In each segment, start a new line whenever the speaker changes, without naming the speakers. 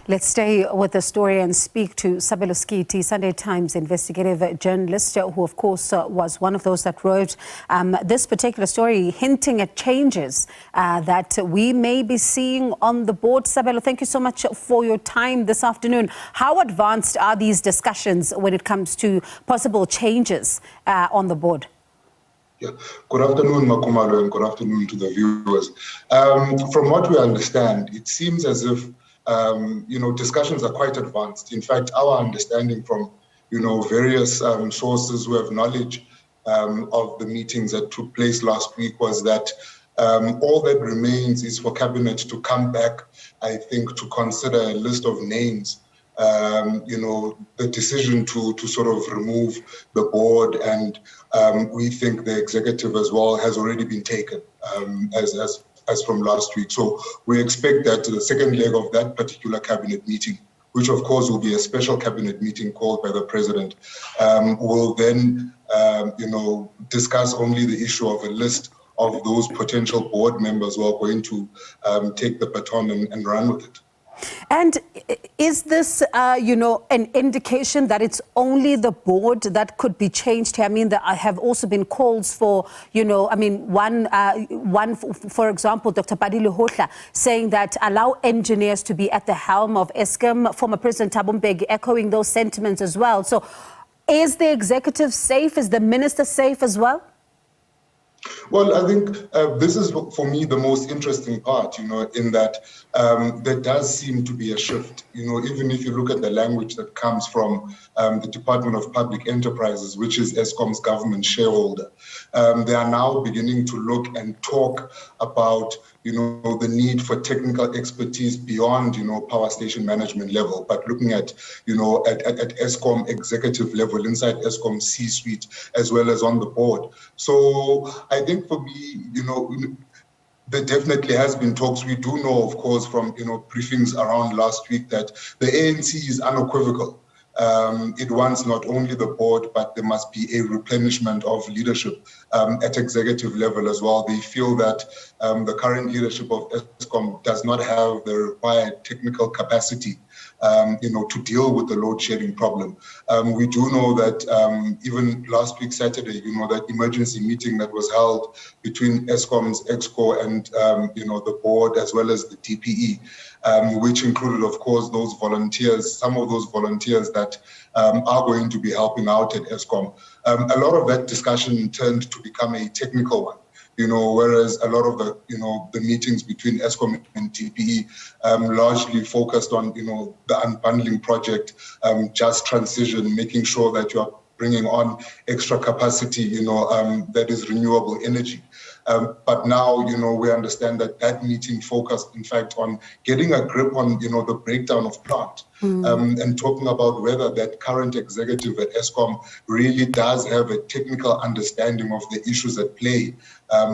Let's stay with the story and speak to Sabelo Skiti, Sunday Times investigative journalist, who of course was one of those that wrote this particular story, hinting at changes that we may be seeing on the board. Sabelo, thank you so much for your time this afternoon. How advanced are these discussions when it comes to possible changes on the board?
Yeah. Good afternoon, Makumalo, and good afternoon to the viewers. From what we understand, it seems as if discussions are quite advanced. In fact, our understanding from various sources who have knowledge of the meetings that took place last week was that all that remains is for Cabinet to come back, I think, to consider a list of names. The decision to sort of remove the board, and we think the executive as well has already been taken as from last week. So we expect that the second leg of that particular cabinet meeting, which of course will be a special cabinet meeting called by the president, will then discuss only the issue of a list of those potential board members who are going to take the baton and run with it.
And is this, an indication that it's only the board that could be changed here? I mean, there have also been calls for, one, for example, Dr. Padile Hotla saying that allow engineers to be at the helm of Eskom, former President Thabo Mbeki echoing those sentiments as well. So is the executive safe? Is the minister safe as well?
Well, I think this is, for me, the most interesting part, in that there does seem to be a shift. Even if you look at the language that comes from the Department of Public Enterprises, which is Eskom's government shareholder, they are now beginning to look and talk about, the need for technical expertise beyond, power station management level, but looking at, at Eskom executive level, inside Eskom C-suite, as well as on the board. So I think for me, there definitely has been talks. We do know, of course, from, briefings around last week that the ANC is unequivocal. It wants not only the board, but there must be a replenishment of leadership at executive level as well. They feel that the current leadership of Eskom does not have the required technical capacity to deal with the load shedding problem. We do know that even last week, Saturday, that emergency meeting that was held between Eskom's EXCO and, the board, as well as the DPE, which included, of course, those volunteers, some of those volunteers that are going to be helping out at Eskom. A lot of that discussion turned to become a technical one. Whereas a lot of the meetings between Eskom and DPE largely focused on, the unbundling project, just transition, making sure that you are bringing on extra capacity, that is renewable energy. But now, we understand that meeting focused, in fact, on getting a grip on, the breakdown of plant and talking about whether that current executive at Eskom really does have a technical understanding of the issues at play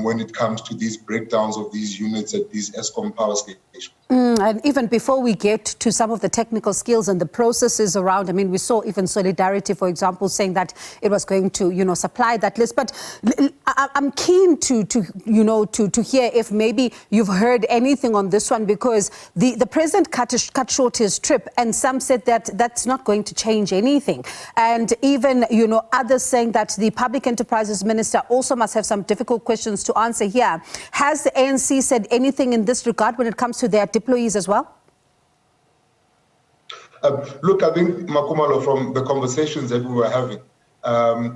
when it comes to these breakdowns of these units at these Eskom power stations.
And even before we get to some of the technical skills and the processes around, we saw even Solidarity, for example, saying that it was going to, supply that list. But I'm keen to hear if maybe you've heard anything on this one, because the president cut short his trip, and some said that that's not going to change anything. And even, others saying that the Public Enterprises Minister also must have some difficult questions to answer here. Has the ANC said anything in this regard when it comes to their deployees as well?
Look, I think, Makumalo, from the conversations that we were having,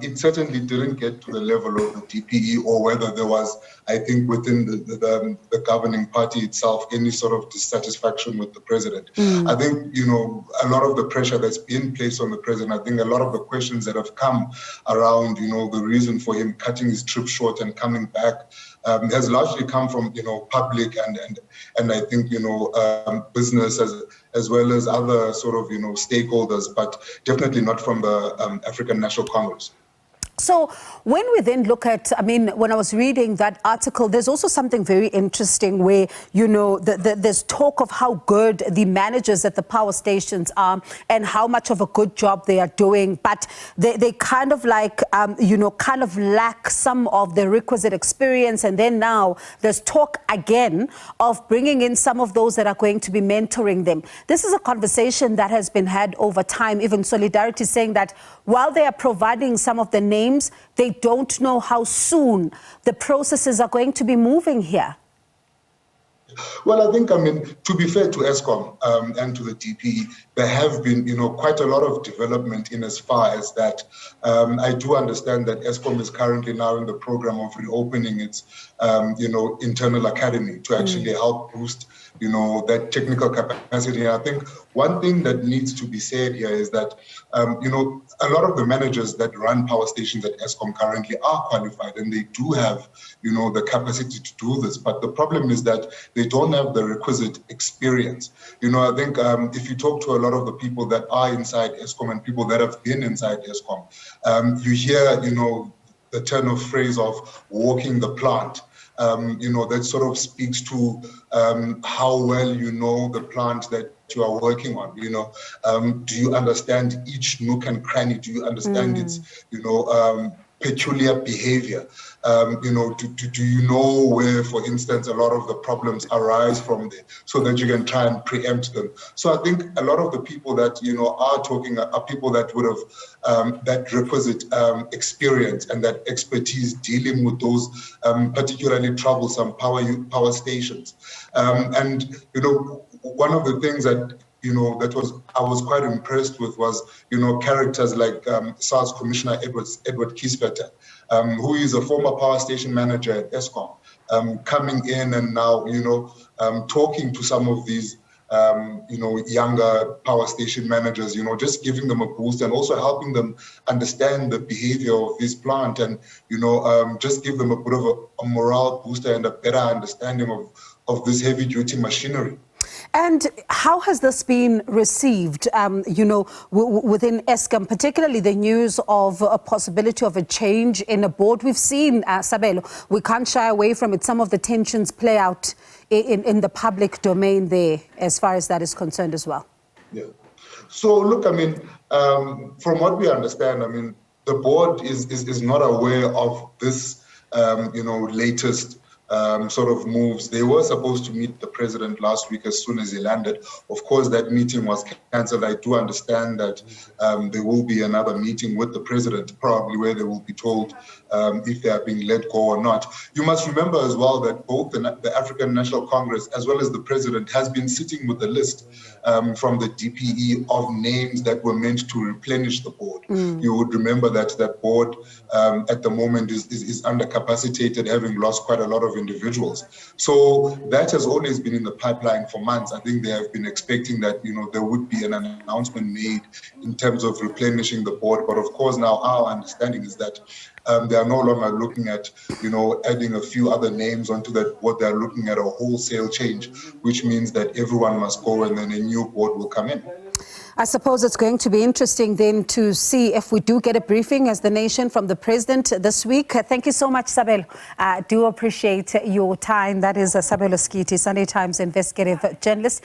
it certainly didn't get to the level of the DPE, or whether there was, I think, within the governing party itself, any sort of dissatisfaction with the president. I think, a lot of the pressure that's been placed on the president, I think a lot of the questions that have come around, the reason for him cutting his trip short and coming back has largely come from, public and I think, business as well as other sort of, stakeholders, but definitely not from the African National Congress.
So when we then look at, I mean, when I was reading that article, there's also something very interesting where, you know, there's talk of how good the managers at the power stations are and how much of a good job they are doing, but they kind of like, you know, kind of lack some of the requisite experience. And then now there's talk again of bringing in some of those that are going to be mentoring them. This is a conversation that has been had over time. Even Solidarity saying that while they are providing some of the names, they don't know how soon the processes are going to be moving here.
Well, I think, I mean, to be fair to Eskom and to the DP, there have been, you know, quite a lot of development in as far as that. I do understand that Eskom is currently now in the program of reopening its, you know, internal academy to actually help boost, you know, that technical capacity. And I think one thing that needs to be said here is that, you know, a lot of the managers that run power stations at Eskom currently are qualified and they do have, you know, the capacity to do this. But the problem is that they don't have the requisite experience. You know, I think if you talk to a lot of the people that are inside Eskom and people that have been inside Eskom, you hear, you know, the turn of phrase of walking the plant. You know, that sort of speaks to how well you know the plant that you are working on. You know, do you understand each nook and cranny? Do you understand its, you know, peculiar behavior? You know, do you know where, for instance, a lot of the problems arise from there so that you can try and preempt them? So I think a lot of the people that, you know, are talking are people that would have that requisite experience and that expertise dealing with those particularly troublesome power stations. And, you know, one of the things that, you know, I was quite impressed with was, you know, characters like SARS Commissioner Edward Kieswetter, who is a former power station manager at Eskom, coming in and now, you know, talking to some of these, you know, younger power station managers, you know, just giving them a boost and also helping them understand the behavior of this plant and, you know, just give them a bit of a morale booster and a better understanding of this heavy duty machinery.
And how has this been received, you know, within Eskom, particularly the news of a possibility of a change in a board? We've seen, Sabelo, we can't shy away from it, some of the tensions play out in the public domain there, as far as that is concerned as well.
Yeah. So, look, I mean, from what we understand, I mean, the board is not aware of this, you know, latest sort of moves. They were supposed to meet the president last week as soon as he landed. Of course, that meeting was cancelled. I do understand that there will be another meeting with the president, probably where they will be told if they are being let go or not. You must remember as well that both the African National Congress as well as the president has been sitting with a list from the DPE of names that were meant to replenish the board. You would remember that that board at the moment is undercapacitated, having lost quite a lot of individuals. So that has always been in the pipeline for months. I think they have been expecting that, you know, there would be an announcement made in terms of replenishing the board. But of course, now our understanding is that they are no longer looking at, you know, adding a few other names onto that board. They're looking at a wholesale change, which means that everyone must go and then a new board will come in.
I suppose it's going to be interesting then to see if we do get a briefing as the nation from the president this week. Thank you so much, Sabelo. I do appreciate your time. That is Sabelo Skiti, Sunday Times investigative journalist.